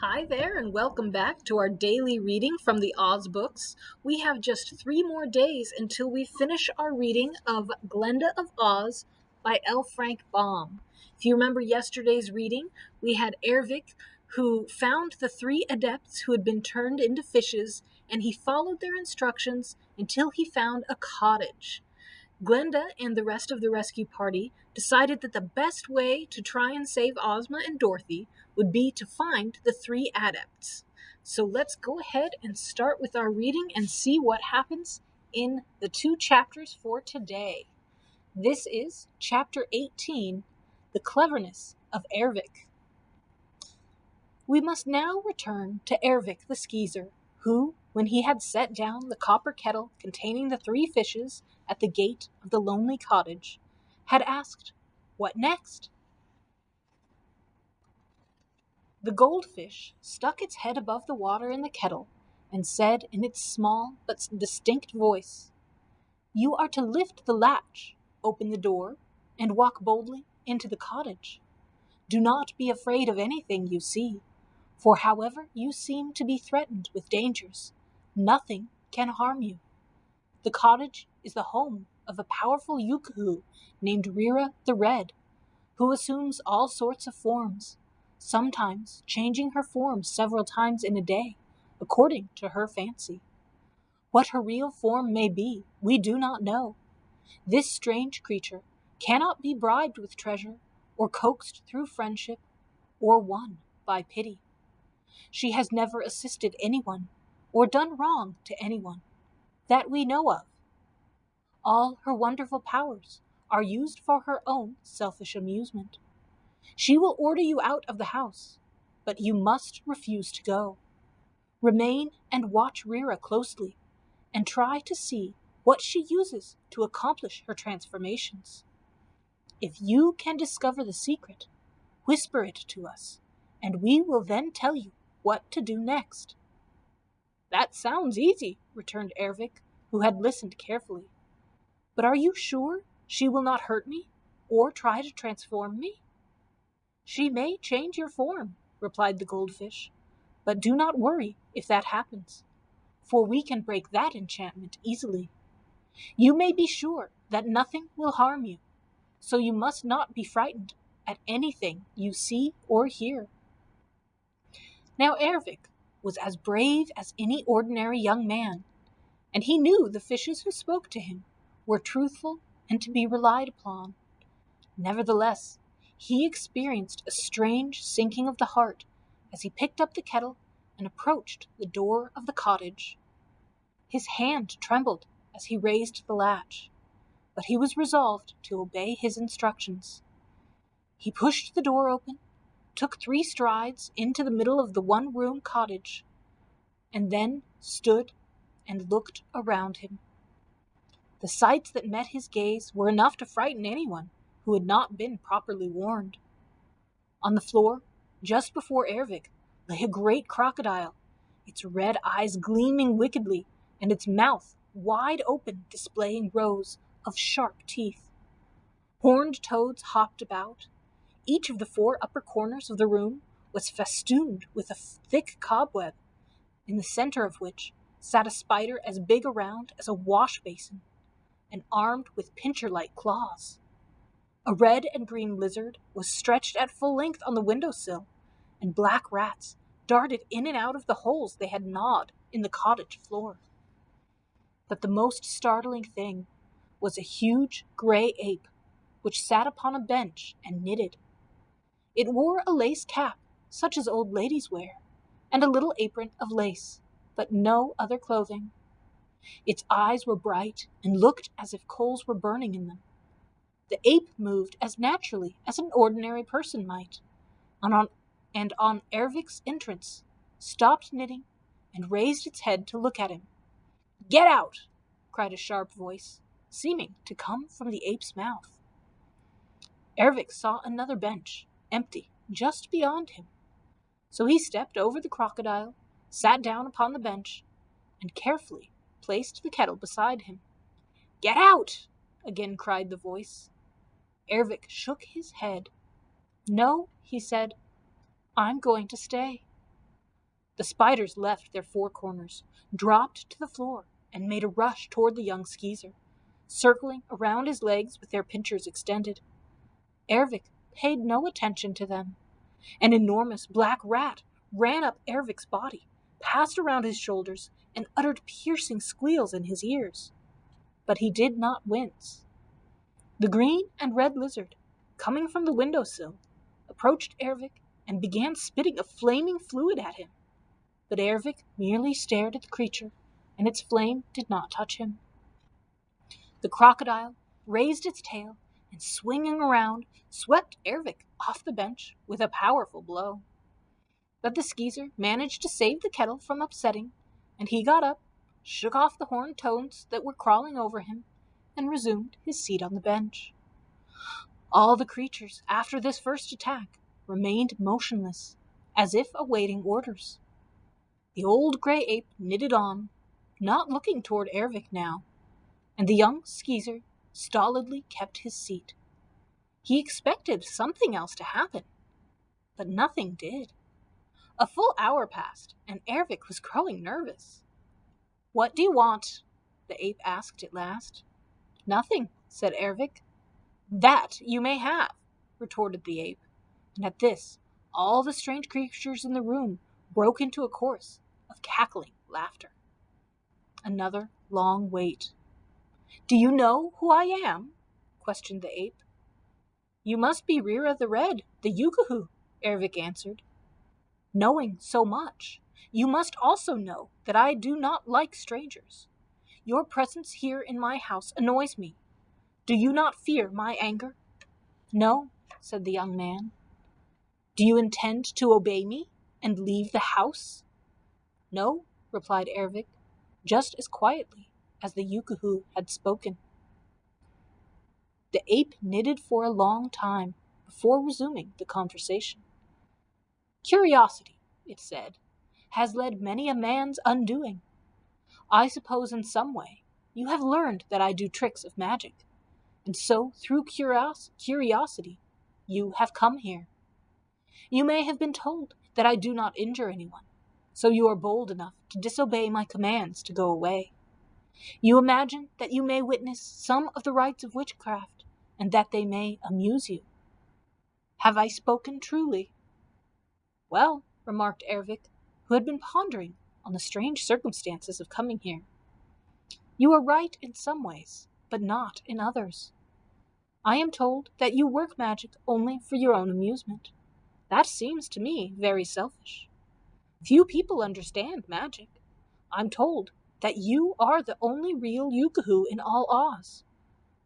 Hi there, and welcome back to our daily reading from the Oz books. We have just 3 more days until we finish our reading of Glinda of Oz by L. Frank Baum. If you remember yesterday's reading, we had Ervic, who found the 3 adepts who had been turned into fishes, and he followed their instructions until he found a cottage. Glinda and the rest of the rescue party decided that the best way to try and save Ozma and Dorothy would be to find the 3 adepts. So let's go ahead and start with our reading and see what happens in the 2 chapters for today. This is Chapter 18, The Cleverness of Ervic. We must now return to Ervic the Skeezer, who, when he had set down the copper kettle containing the 3 fishes at the gate of the lonely cottage, had asked, "What next?" The goldfish stuck its head above the water in the kettle and said in its small but distinct voice, "You are to lift the latch, open the door, and walk boldly into the cottage. Do not be afraid of anything you see, for however you seem to be threatened with dangers, nothing can harm you. The cottage is the home of a powerful Yookoohoo named Rira the Red, who assumes all sorts of forms, sometimes changing her form several times in a day, according to her fancy. What her real form may be, we do not know. This strange creature cannot be bribed with treasure, or coaxed through friendship, or won by pity. She has never assisted anyone, or done wrong to anyone, that we know of. All her wonderful powers are used for her own selfish amusement. She will order you out of the house, but you must refuse to go. Remain and watch Rira closely, and try to see what she uses to accomplish her transformations. If you can discover the secret, whisper it to us, and we will then tell you what to do next." "That sounds easy," returned Ervic, who had listened carefully. "But are you sure she will not hurt me, or try to transform me?" "She may change your form," replied the goldfish, "but do not worry if that happens, for we can break that enchantment easily. You may be sure that nothing will harm you, so you must not be frightened at anything you see or hear." Now Ervic was as brave as any ordinary young man, and he knew the fishes who spoke to him were truthful and to be relied upon. Nevertheless, he experienced a strange sinking of the heart as he picked up the kettle and approached the door of the cottage. His hand trembled as he raised the latch, but he was resolved to obey his instructions. He pushed the door open, took 3 strides into the middle of the one-room cottage, and then stood and looked around him. The sights that met his gaze were enough to frighten anyone who had not been properly warned. On the floor, just before Ervic, lay a great crocodile, its red eyes gleaming wickedly and its mouth wide open, displaying rows of sharp teeth. Horned toads hopped about. Each of the 4 upper corners of the room was festooned with a thick cobweb, in the center of which sat a spider as big around as a wash basin, and armed with pincher-like claws. A red and green lizard was stretched at full length on the windowsill, and black rats darted in and out of the holes they had gnawed in the cottage floor. But the most startling thing was a huge gray ape, which sat upon a bench and knitted. It wore a lace cap, such as old ladies wear, and a little apron of lace, but no other clothing. Its eyes were bright and looked as if coals were burning in them. The ape moved as naturally as an ordinary person might, and on Ervic's entrance, stopped knitting and raised its head to look at him. "Get out!" cried a sharp voice, seeming to come from the ape's mouth. Ervic saw another bench, empty, just beyond him. So he stepped over the crocodile, sat down upon the bench, and carefully placed the kettle beside him. "Get out!" again cried the voice. Ervic shook his head. "No," he said, "I'm going to stay." The spiders left their four corners, dropped to the floor, and made a rush toward the young skeezer, circling around his legs with their pincers extended. Ervik paid no attention to them. An enormous black rat ran up Ervik's body, passed around his shoulders, and uttered piercing squeals in his ears. But he did not wince. The green and red lizard, coming from the windowsill, approached Ervik and began spitting a flaming fluid at him. But Ervik merely stared at the creature, and its flame did not touch him. The crocodile raised its tail and, swinging around, swept Ervik off the bench with a powerful blow. But the skeezer managed to save the kettle from upsetting, and he got up, shook off the horned toads that were crawling over him, and resumed his seat on the bench. All the creatures, after this first attack, remained motionless, as if awaiting orders. The old gray ape knitted on, not looking toward Ervik now, and the young skeezer stolidly kept his seat. He expected something else to happen, but nothing did. A full hour passed, and Ervik was growing nervous. "What do you want?" the ape asked at last. "Nothing," said Ervik. "That you may have," retorted the ape, and at this all the strange creatures in the room broke into a chorus of cackling laughter. Another long wait. "Do you know who I am?" questioned the ape. "You must be Rira the Red, the Yookoohoo," Ervik answered. "Knowing so much, you must also know that I do not like strangers. Your presence here in my house annoys me. Do you not fear my anger?" "No," said the young man. "Do you intend to obey me and leave the house?" "No," replied Ervik, just as quietly as the Yookoohoo had spoken. The ape knitted for a long time before resuming the conversation. "Curiosity," it said, "has led many a man's undoing. I suppose in some way you have learned that I do tricks of magic, and so through curiosity you have come here. You may have been told that I do not injure anyone, so you are bold enough to disobey my commands to go away. You imagine that you may witness some of the rites of witchcraft, and that they may amuse you. Have I spoken truly?" "Well," remarked Ervik, who had been pondering on the strange circumstances of coming here, "you are right in some ways, but not in others. I am told that you work magic only for your own amusement. That seems to me very selfish. Few people understand magic. I'm told that you are the only real Yookoohoo in all Oz.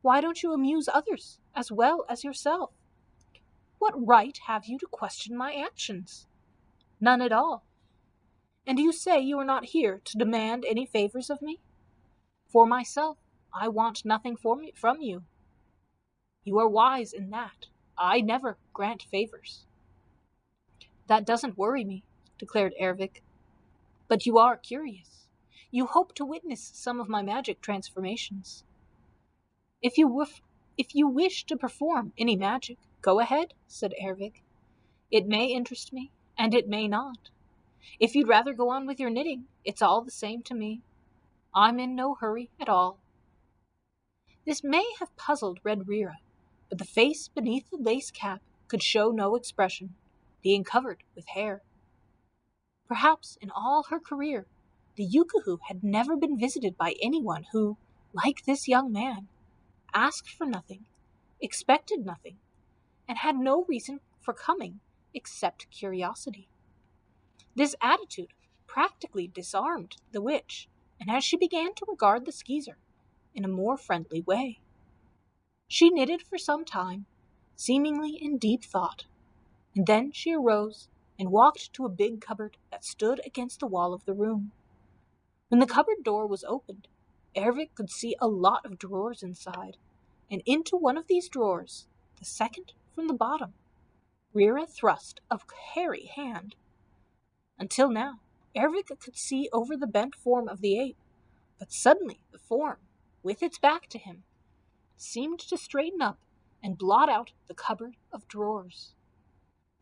Why don't you amuse others as well as yourself? What right have you to question my actions?" "None at all." "And you say you are not here to demand any favors of me?" "For myself, I want nothing from you." "You are wise in that. I never grant favors." "That doesn't worry me," declared Ervik. "But you are curious. You hope to witness some of my magic transformations. If you wish to perform any magic, go ahead," said Ervik. "It may interest me, and it may not. If you'd rather go on with your knitting, it's all the same to me. I'm in no hurry at all." This may have puzzled Red Rira, but the face beneath the lace cap could show no expression, being covered with hair. Perhaps in all her career, the Yookoohoo had never been visited by anyone who, like this young man, asked for nothing, expected nothing, and had no reason for coming except curiosity. This attitude practically disarmed the witch, and as she began to regard the skeezer in a more friendly way. She knitted for some time, seemingly in deep thought, and then she arose and walked to a big cupboard that stood against the wall of the room. When the cupboard door was opened, Ervik could see a lot of drawers inside, and into one of these drawers, the second from the bottom, Rira thrust a hairy hand. Until now, Ervik could see over the bent form of the ape, but suddenly the form, with its back to him, seemed to straighten up and blot out the cupboard of drawers.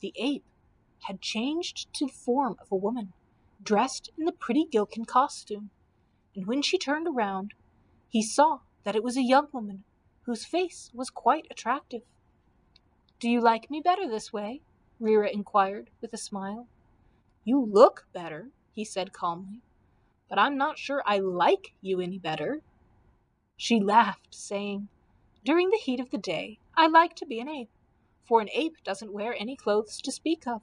The ape had changed to the form of a woman, dressed in the pretty Gilkin costume, and when she turned around, he saw that it was a young woman whose face was quite attractive. "Do you like me better this way?" Rira inquired with a smile. "You look better," he said calmly, "but I'm not sure I like you any better." She laughed, saying, "During the heat of the day, I like to be an ape, for an ape doesn't wear any clothes to speak of.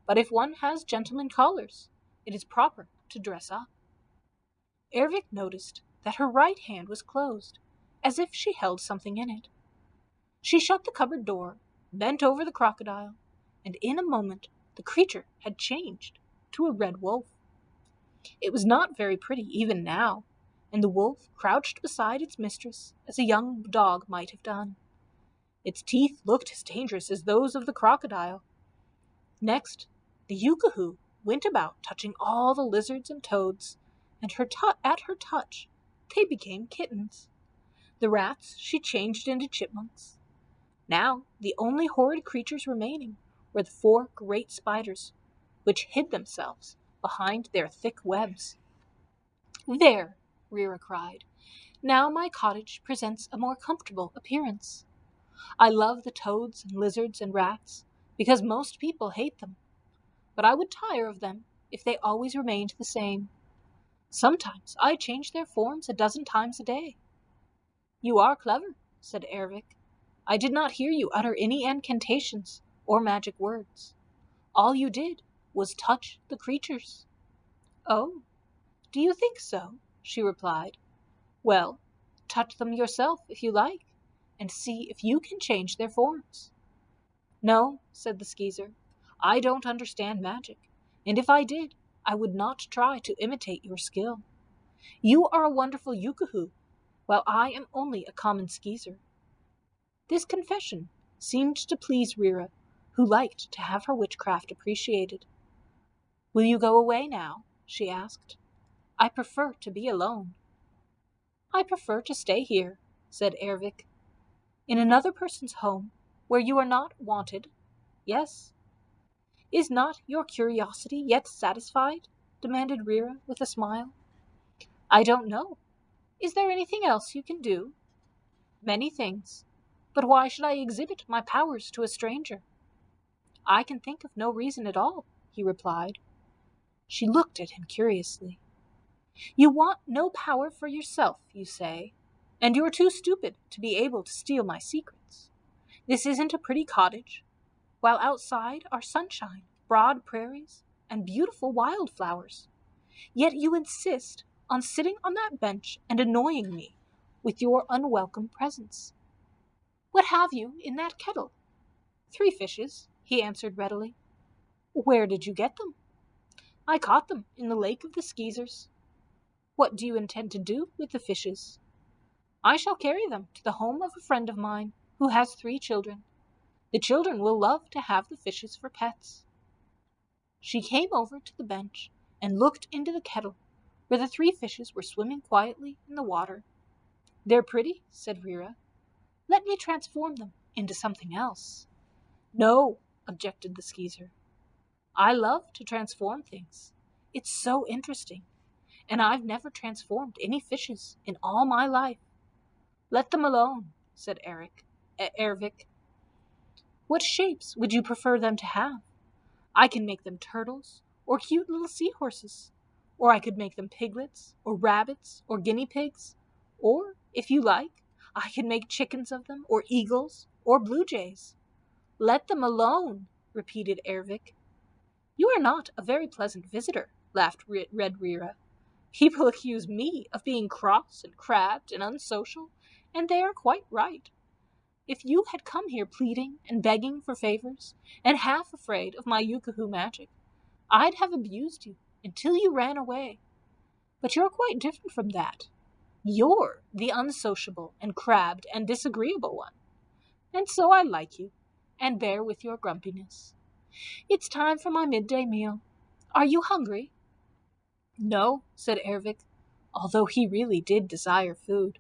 But if one has gentleman collars, it is proper to dress up." Ervic noticed that her right hand was closed, as if she held something in it. She shut the cupboard door, bent over the crocodile, and in a moment the creature had changed to a red wolf. It was not very pretty even now, and the wolf crouched beside its mistress as a young dog might have done. Its teeth looked as dangerous as those of the crocodile. Next, the Yookoohoo went about touching all the lizards and toads, and at her touch they became kittens. The rats she changed into chipmunks. Now the only horrid creatures remaining were the 4 great spiders, which hid themselves behind their thick webs. "There," Rira cried, "now my cottage presents a more comfortable appearance. I love the toads and lizards and rats, because most people hate them. But I would tire of them if they always remained the same. Sometimes I change their forms a dozen times a day." "You are clever," said Ervic. "I did not hear you utter any incantations or magic words. All you did was touch the creatures." "Oh, do you think so?" she replied. "Well, touch them yourself if you like, and see if you can change their forms." "No," said the Skeezer, "I don't understand magic, and if I did, I would not try to imitate your skill. You are a wonderful Yookoohoo, while I am only a common Skeezer." This confession seemed to please Rira, who liked to have her witchcraft appreciated. "Will you go away now?" she asked. "I prefer to be alone." "I prefer to stay here," said Ervic. "In another person's home, where you are not wanted?" "Yes." "Is not your curiosity yet satisfied?" demanded Rira with a smile. "I don't know. Is there anything else you can do?" "Many things. But why should I exhibit my powers to a stranger?" "I can think of no reason at all," he replied. She looked at him curiously. "You want no power for yourself, you say, and you're too stupid to be able to steal my secrets. This isn't a pretty cottage, while outside are sunshine, broad prairies, and beautiful wildflowers. Yet you insist on sitting on that bench and annoying me with your unwelcome presence. What have you in that kettle?" "3 fishes," he answered readily. "Where did you get them?" "I caught them in the lake of the Skeezers." "What do you intend to do with the fishes?" "I shall carry them to the home of a friend of mine who has 3 children. The children will love to have the fishes for pets." She came over to the bench and looked into the kettle, where the 3 fishes were swimming quietly in the water. "They're pretty," said Rira. "Let me transform them into something else." "No," objected the Skeezer. "I love to transform things. It's so interesting, and I've never transformed any fishes in all my life." "Let them alone," said Ervic. "What shapes would you prefer them to have? I can make them turtles, or cute little seahorses, or I could make them piglets, or rabbits, or guinea pigs, or, if you like, I could make chickens of them, or eagles, or blue jays." "Let them alone," repeated Ervic. "You are not a very pleasant visitor," laughed Red Rira. "People accuse me of being cross and crabbed and unsocial, and they are quite right. If you had come here pleading and begging for favors, and half afraid of my Yookoohoo magic, I'd have abused you until you ran away. But you're quite different from that. You're the unsociable and crabbed and disagreeable one. And so I like you, and bear with your grumpiness. It's time for my midday meal. Are you hungry?" "No," said Ervic, although he really did desire food.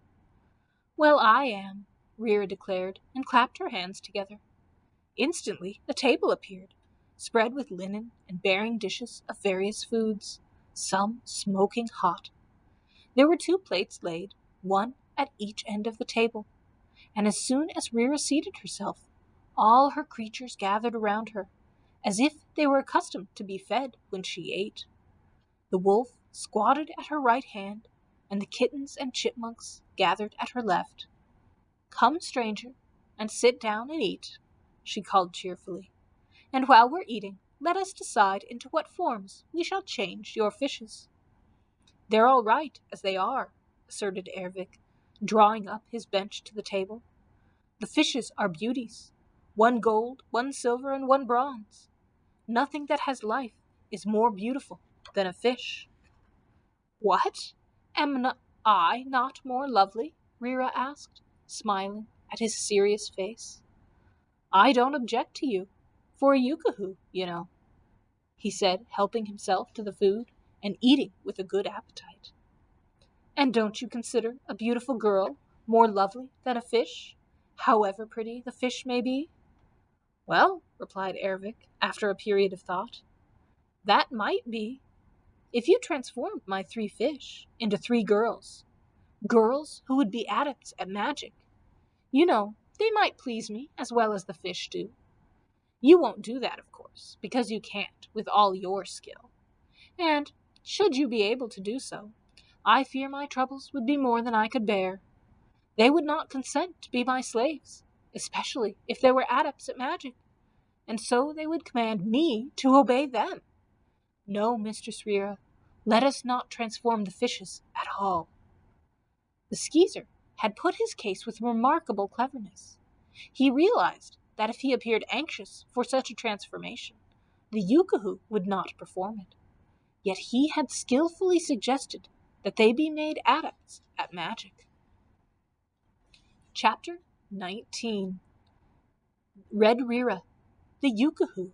"Well, I am," Rira declared, and clapped her hands together. Instantly a table appeared, spread with linen and bearing dishes of various foods. some smoking hot. There were 2 plates laid, one at each end of the table, and as soon as Reera seated herself, all her creatures gathered around her, as if they were accustomed to be fed when she ate. The wolf squatted at her right hand, and the kittens and chipmunks gathered at her left. "Come, stranger, and sit down and eat," she called cheerfully. "And while we're eating, let us decide into what forms we shall change your fishes." "They're all right as they are," asserted Ervik, drawing up his bench to the table. "The fishes are beauties, one gold, one silver, and one bronze. Nothing that has life is more beautiful than a fish." "What? I not more lovely?" Reera asked, smiling at his serious face. "I don't object to you, for a Yookoohoo, you know," he said, helping himself to the food and eating with a good appetite. "And don't you consider a beautiful girl more lovely than a fish, however pretty the fish may be?" "Well," replied Ervik, after a period of thought, "that might be, if you transformed my 3 fish into 3 girls who would be adepts at magic. You know, they might please me as well as the fish do. You won't do that, of course, because you can't with all your skill. And, should you be able to do so, I fear my troubles would be more than I could bear. They would not consent to be my slaves, especially if they were adepts at magic, and so they would command me to obey them. No, Mistress Reera, let us not transform the fishes at all." The Skeezer had put his case with remarkable cleverness. He realized that if he appeared anxious for such a transformation, the Yookoohoo would not perform it. Yet he had skillfully suggested that they be made adepts at magic. Chapter 19. Red Reera, the Yookoohoo.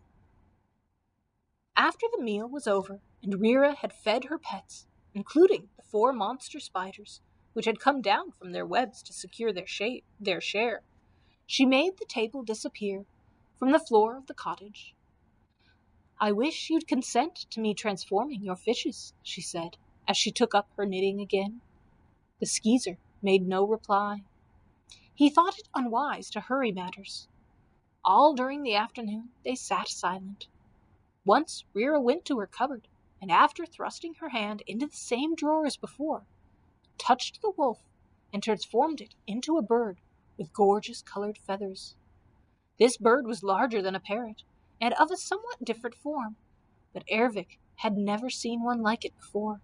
After the meal was over and Reera had fed her pets, including the 4 monster spiders, which had come down from their webs to secure their share, she made the table disappear from the floor of the cottage. "I wish you'd consent to me transforming your fishes," she said, as she took up her knitting again. The Skeezer made no reply. He thought it unwise to hurry matters. All during the afternoon they sat silent. Once Reera went to her cupboard, and after thrusting her hand into the same drawer as before, touched the wolf and transformed it into a bird with gorgeous colored feathers. This bird was larger than a parrot, and of a somewhat different form, but Ervik had never seen one like it before.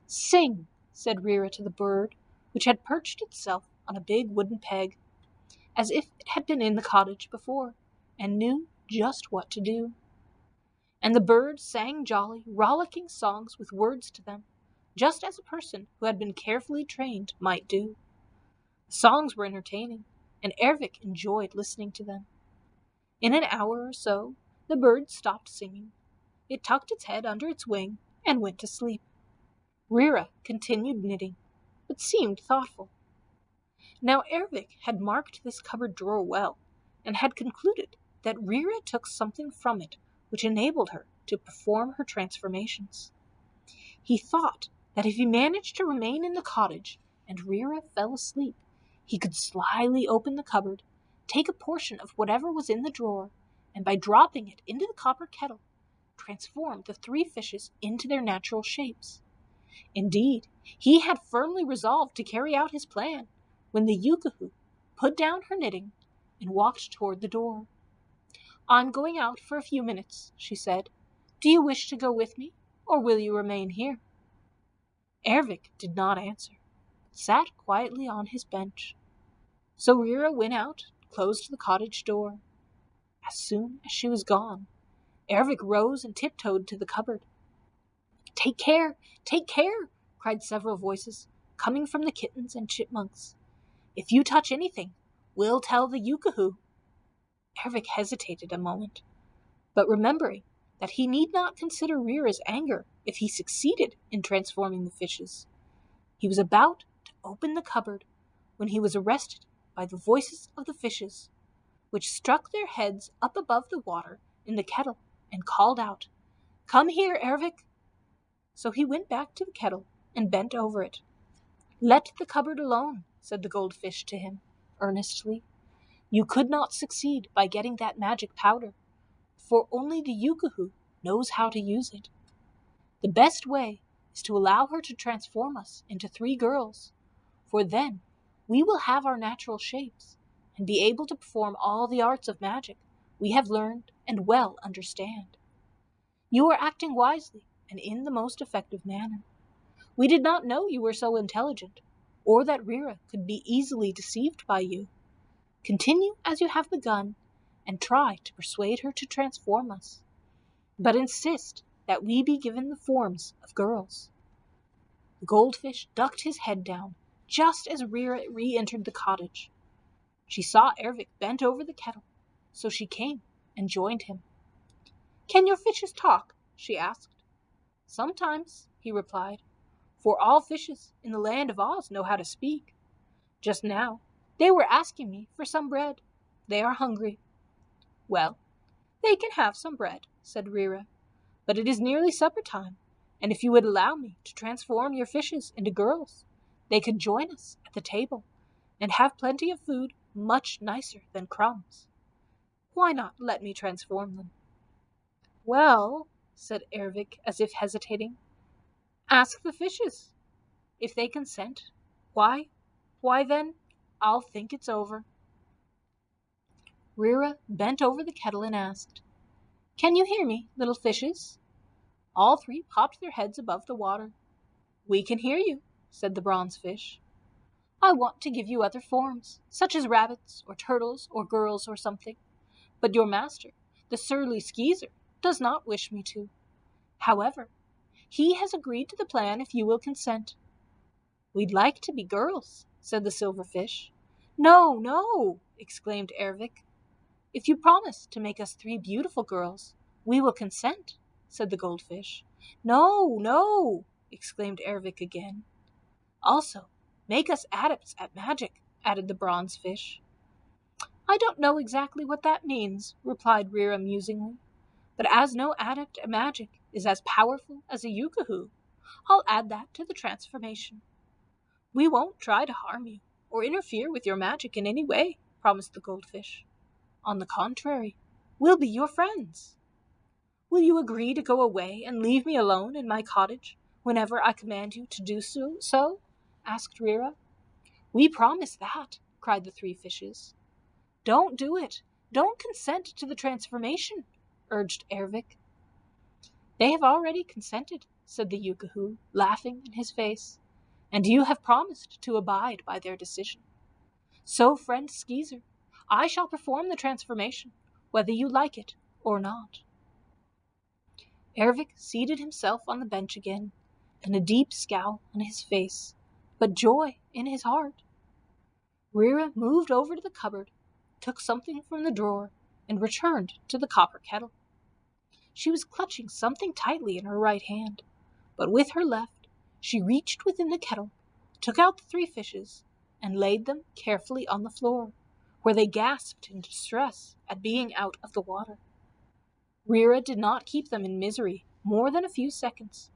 "Sing," said Reera to the bird, which had perched itself on a big wooden peg, as if it had been in the cottage before, and knew just what to do. And the bird sang jolly, rollicking songs with words to them, just as a person who had been carefully trained might do. The songs were entertaining, and Ervik enjoyed listening to them. In an hour or so, the bird stopped singing. It tucked its head under its wing and went to sleep. Reera continued knitting, but seemed thoughtful. Now Ervik had marked this cupboard drawer well, and had concluded that Reera took something from it which enabled her to perform her transformations. He thought that if he managed to remain in the cottage and Reera fell asleep, he could slyly open the cupboard, take a portion of whatever was in the drawer, and by dropping it into the copper kettle, transform the 3 fishes into their natural shapes. Indeed, he had firmly resolved to carry out his plan when the Yookoohoo put down her knitting and walked toward the door. "I'm going out for a few minutes," she said. "Do you wish to go with me, or will you remain here?" Ervik did not answer, but sat quietly on his bench. So Reera went out and closed the cottage door. As soon as she was gone, Ervik rose and tiptoed to the cupboard. "Take care! Take care!" cried several voices, coming from the kittens and chipmunks. "If you touch anything, we'll tell the Yookoohoo." Ervik hesitated a moment, but remembering that he need not consider Reera's anger if he succeeded in transforming the fishes, he was about to open the cupboard when he was arrested by the voices of the fishes, which struck their heads up above the water in the kettle and called out, "Come here, Ervik!" So he went back to the kettle and bent over it. "Let the cupboard alone," said the goldfish to him, earnestly. "You could not succeed by getting that magic powder, for only the Yookoohoo knows how to use it. The best way is to allow her to transform us into 3 girls, for then we will have our natural shapes and be able to perform all the arts of magic we have learned and well understand. You are acting wisely and in the most effective manner. We did not know you were so intelligent, or that Rira could be easily deceived by you. Continue as you have begun, and try to persuade her to transform us. But insist that we be given the forms of girls." The goldfish ducked his head down just as Rira re-entered the cottage. She saw Ervic bent over the kettle, so she came and joined him. "Can your fishes talk?" she asked. "Sometimes," he replied, "for all fishes in the land of Oz know how to speak. Just now, they were asking me for some bread. They are hungry." "Well, they can have some bread," said Rira, "but it is nearly supper time, and if you would allow me to transform your fishes into girls, they could join us at the table and have plenty of food much nicer than crumbs. Why not let me transform them?" "Well," said Ervic, as if hesitating, "ask the fishes. If they consent, why then, I'll think it's over." Rira bent over the kettle and asked, "Can you hear me, little fishes?" All 3 popped their heads above the water. "We can hear you," said the bronze fish. "I want to give you other forms, such as rabbits or turtles or girls or something, but your master, the surly Skeezer, does not wish me to. However, he has agreed to the plan if you will consent." "We'd like to be girls," said the silverfish. "No, no!" exclaimed Ervic. "If you promise to make us 3 beautiful girls, we will consent," said the goldfish. "No, no!" exclaimed Ervic again. "Also, make us adepts at magic," added the bronze fish. "I don't know exactly what that means," replied Rira musingly, "but as no adept at magic is as powerful as a Yookoohoo, I'll add that to the transformation." "We won't try to harm you or interfere with your magic in any way," promised the goldfish. "On the contrary, we'll be your friends." "Will you agree to go away and leave me alone in my cottage whenever I command you to do so?" asked Rira. "We promise that," cried the 3 fishes. "Don't do it. Don't consent to the transformation," urged Ervic. "They have already consented," said the Yookoohoo, laughing in his face, "and you have promised to abide by their decision. So, friend Skeezer, I shall perform the transformation, whether you like it or not." Ervic seated himself on the bench again, and a deep scowl on his face, but joy in his heart. Rira moved over to the cupboard, took something from the drawer, and returned to the copper kettle. She was clutching something tightly in her right hand, but with her left she reached within the kettle, took out the 3 fishes, and laid them carefully on the floor, where they gasped in distress at being out of the water. Rira did not keep them in misery more than a few seconds,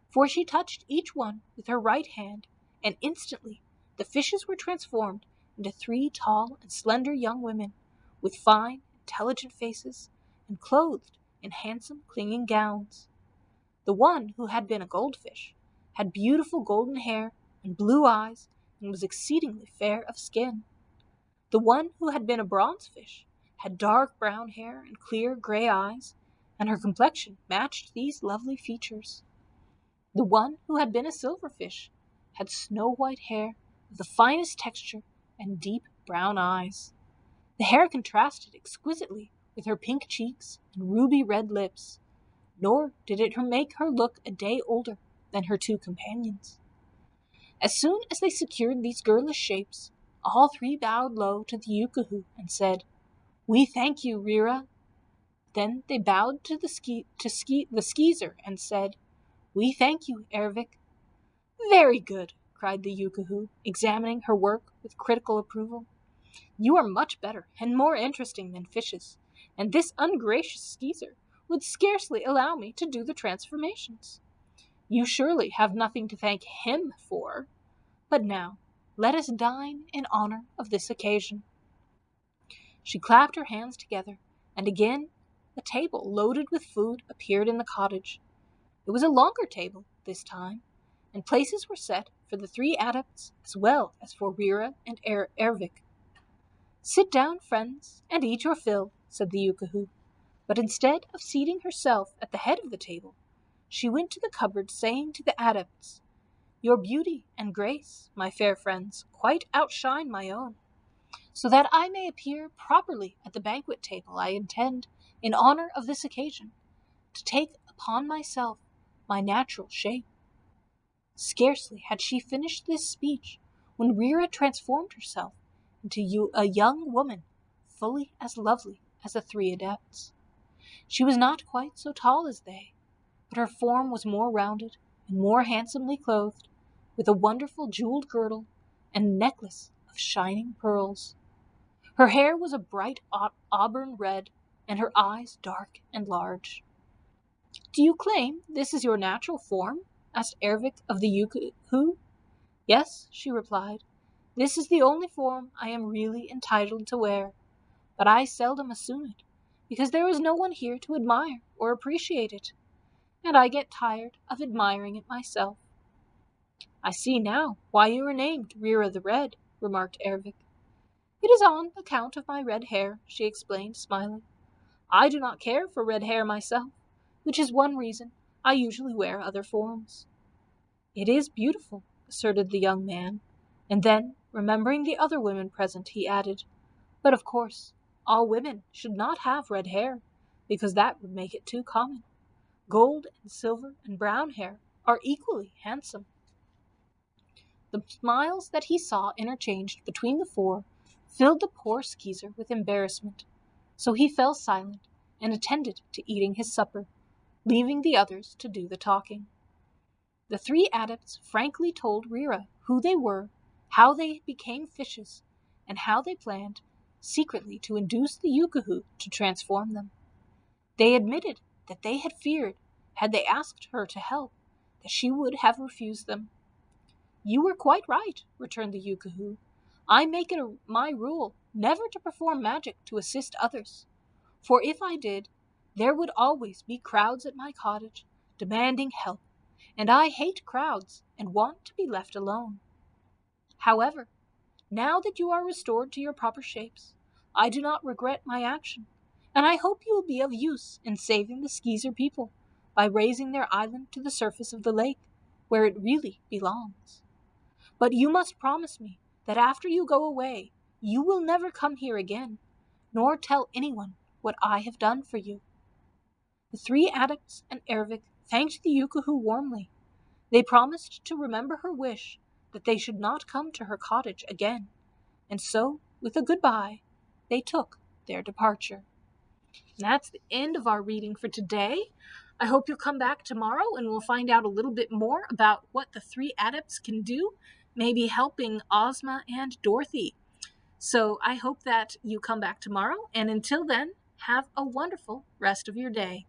for she touched each one with her right hand, and instantly the fishes were transformed into 3 tall and slender young women, with fine, intelligent faces, and clothed in handsome, clinging gowns. The one who had been a goldfish had beautiful golden hair and blue eyes, and was exceedingly fair of skin. The one who had been a bronze fish had dark brown hair and clear gray eyes, and her complexion matched these lovely features. The one who had been a silverfish had snow-white hair of the finest texture and deep brown eyes. The hair contrasted exquisitely with her pink cheeks and ruby-red lips, nor did it make her look a day older than her 2 companions. As soon as they secured these girlish shapes, all 3 bowed low to the Yookoohoo and said, "We thank you, Rira." Then they bowed to the Skeezer and said, "We thank you, Ervic." "Very good," cried the Yookoohoo, examining her work with critical approval. "You are much better and more interesting than fishes, and this ungracious Skeezer would scarcely allow me to do the transformations. You surely have nothing to thank him for. But now, let us dine in honor of this occasion." She clapped her hands together, and again a table loaded with food appeared in the cottage. It was a longer table this time, and places were set for the 3 adepts as well as for Rira and Ervik. "Sit down, friends, and eat your fill," said the Yookoohoo. But instead of seating herself at the head of the table, she went to the cupboard, saying to the adepts, "Your beauty and grace, my fair friends, quite outshine my own. So that I may appear properly at the banquet table, I intend, in honor of this occasion, to take upon myself my natural shape." Scarcely had she finished this speech when Rira transformed herself into a young woman fully as lovely as the 3 adepts. She was not quite so tall as they, but her form was more rounded and more handsomely clothed, with a wonderful jeweled girdle and a necklace of shining pearls. Her hair was a bright auburn red, and her eyes dark and large. "Do you claim this is your natural form?" asked Ervik of the Yookoohoo. "Yes," she replied. "This is the only form I am really entitled to wear, but I seldom assume it, because there is no one here to admire or appreciate it, and I get tired of admiring it myself." "I see now why you are named Rira the Red," remarked Ervik. "It is on account of my red hair," she explained, smiling. "I do not care for red hair myself, which is one reason I usually wear other forms." "It is beautiful," asserted the young man, and then, remembering the other women present, he added, "But of course, all women should not have red hair, because that would make it too common. Gold and silver and brown hair are equally handsome." The smiles that he saw interchanged between the 4 filled the poor Skeezer with embarrassment, so he fell silent and attended to eating his supper, leaving the others to do the talking. The 3 adepts frankly told Rira who they were, how they became fishes, and how they planned secretly to induce the Yookoohoo to transform them. They admitted that they had feared, had they asked her to help, that she would have refused them. "You were quite right," returned the Yookoohoo. "I make it my rule never to perform magic to assist others, for if I did, there would always be crowds at my cottage demanding help, and I hate crowds and want to be left alone. However, now that you are restored to your proper shapes, I do not regret my action, and I hope you will be of use in saving the Skeezer people by raising their island to the surface of the lake, where it really belongs. But you must promise me that after you go away, you will never come here again, nor tell anyone what I have done for you." The 3 adepts and Ervik thanked the Yookoohoo warmly. They promised to remember her wish that they should not come to her cottage again, and so, with a goodbye, they took their departure. And that's the end of our reading for today. I hope you'll come back tomorrow and we'll find out a little bit more about what the 3 adepts can do, maybe helping Ozma and Dorothy. So I hope that you come back tomorrow, and until then, have a wonderful rest of your day.